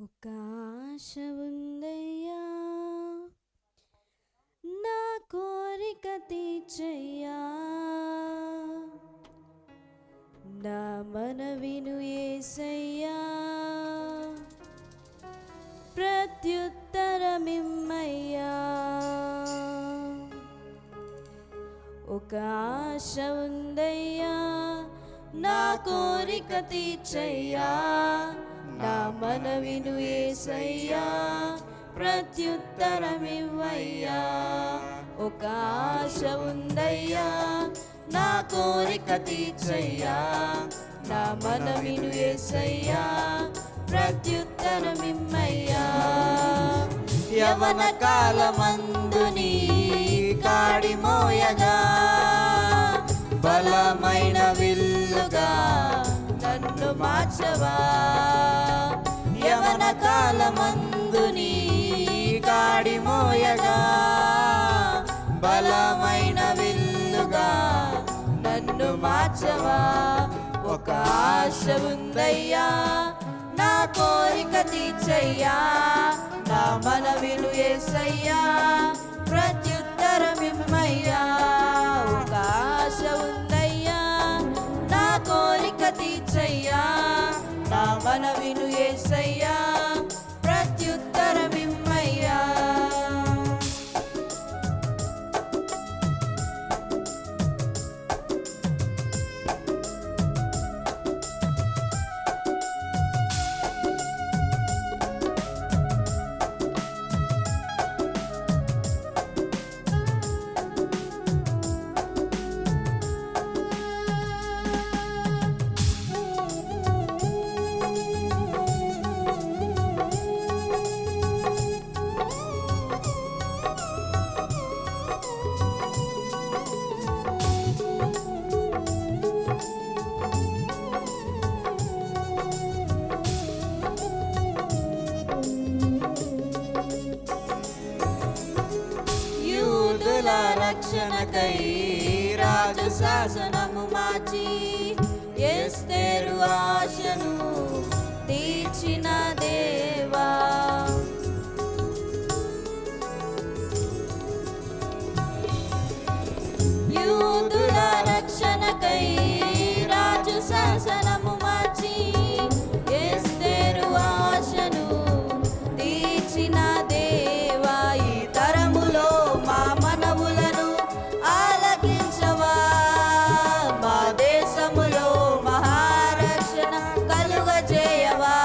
ఒక ఆశ ఉందయ్యా, నా కోరిక తీర్చయ్యా, నా మనవిను యేసయ్యా, ప్రత్యుత్తరమిమ్మయ్యా. ఒక ఆశ ఉందయ్యా, నా కోరిక తీర్చయ్యా, నా మనవిను యేసయ్యా, ప్రత్యుత్తరమివ్వయ్యా. ఒక ఆశ ఉందయ్యా, నా కోరిక తీర్చయ్యా, నా మనవిను యేసయ్యా, ప్రత్యుత్తరమిమ్మయ్యా. యవన కాలమందు నీ కాడి మోయగా, బలమైన విల్లుగా నన్ను మార్చవా. యవన కాలమందు నీ కాడి మోయగా, బలమైన విల్లుగా నన్ను మార్చవా. ఒక ఆశ ఉందయ్యా, నా కోరిక తీర్చయ్యా, నా మనవిను యేసయ్యా, ప్రత్యుత్తరమిమ్మయ్యా. ఒక ఆశ ఉందయ్యా, నా కోరిక తీర్చయ్యా, నా మనవిను యేసయ్యా, ప్రత్యుత్తరమిమ్మయ్యా. రక్షణకై రాజు శాసనము మార్చి, ఎస్తేరు ఆశను తీర్చిన దేవా. యూదుల రక్షణకై రాజు శాసనము మార్చి, ఎస్తేరు ఆశను తీర్చిన దేవా. ఈ తరములో మా మనవులను ఆలకించవా, మా దేశములో మహారక్షణ కలుగజేయవా.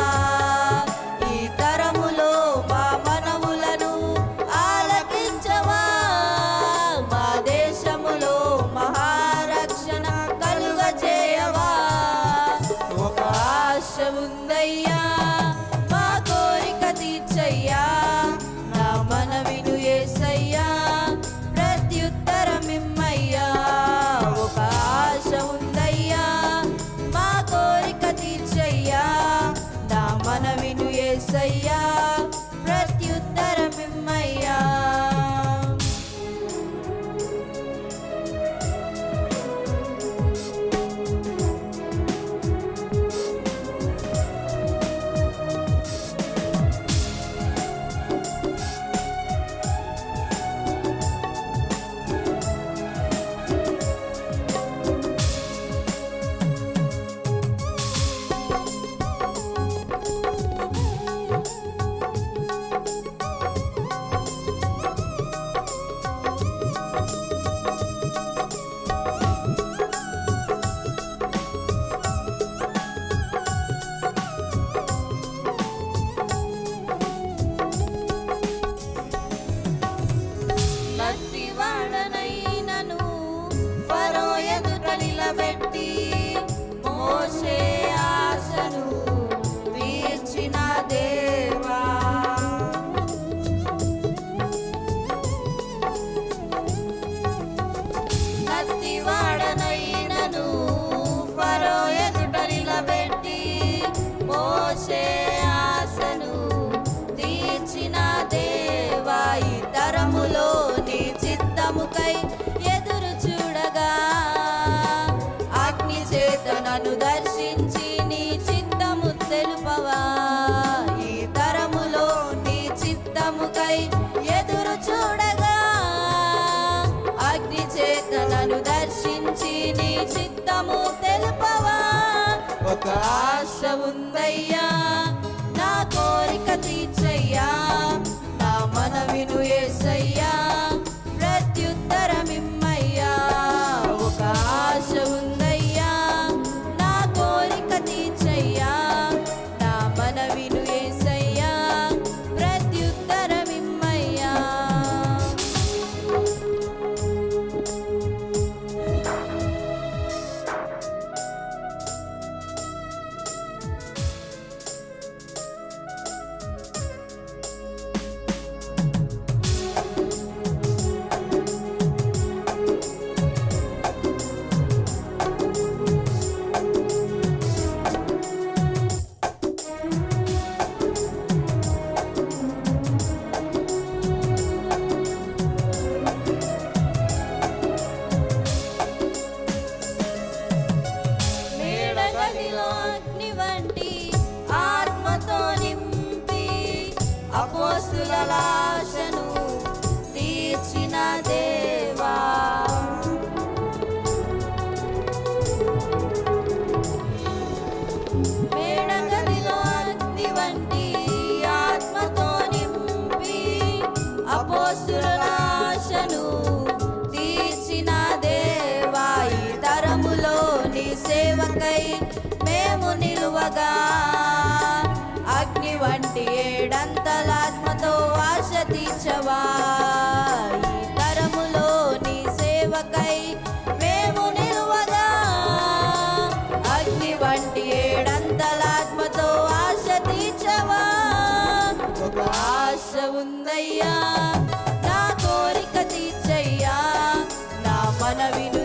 ఈ తరములో మా మనవులను ఆలకించవా, మా దేశములో మహారక్షణ కలుగజేయవా. ఒక ఆశ ఉందయ్యా, మా కోరిక తీర్చయ్యా, నా మనవిను యేసయ్యా, ప్రత్యుత్తరమిమ్మయ్యా. ఒక ఆశ ఉందయ్యా, మా కోరిక తీర్చయ్యా, నా మనవిను యేసయ్యా, ప్రత్యుత్తరమిమ్మయ్యా. నన్ను ఫరో ఎదుట నిలబెట్టి, మోషే ఆశను తీర్చిన దేవా. నత్తివాడనైనను ఫరో ఎదుట నిలబెట్టి, మోషే ఆశను తీర్చిన దేవా. ఈ తరములో నీ చిత్తముకై ఎదురు చూడగా, అగ్ని చేత నన్ను దర్శించి నీ చిత్తము తెలుపవా. ఈ తర ఒక ఆశ ఉందయ్యా, నా కోరిక తీర్చయ్యా, నా మనవిను యేసయ్యా, ప్రత్యుత్తరమిమ్మయ్యా. ఒక ఆశ ఉందయ్యా, నా కోరిక తీర్చయ్యా, నా మనవిను యేసయ్యా, ప్రత్యుత్తరమిమ్మయ్యా. మేడగదిలో అగ్ని వంటి ఆత్మతో నింపి అపోస్తుల ఆశను తీర్చిన దేవా, మేడగదిలో అగ్ని వంటి ఆత్మతో నింపి అపోస్తుల ఆశను తీర్చిన దేవా, ఈ తరములో నీ సేవకై మేము నిలువగా అగ్ని వంటి ఏడంతలాత్మతో ఆశ తీర్చవా. ఈ తరములో నీ సేవకై మేము నిలువగా అగ్ని వంటి ఏడంతలాత్మతో ఆశ తీర్చవా. ఒక ఆశ ఉందయ్యా, నా కోరిక తీర్చయ్యా, నా మనవిను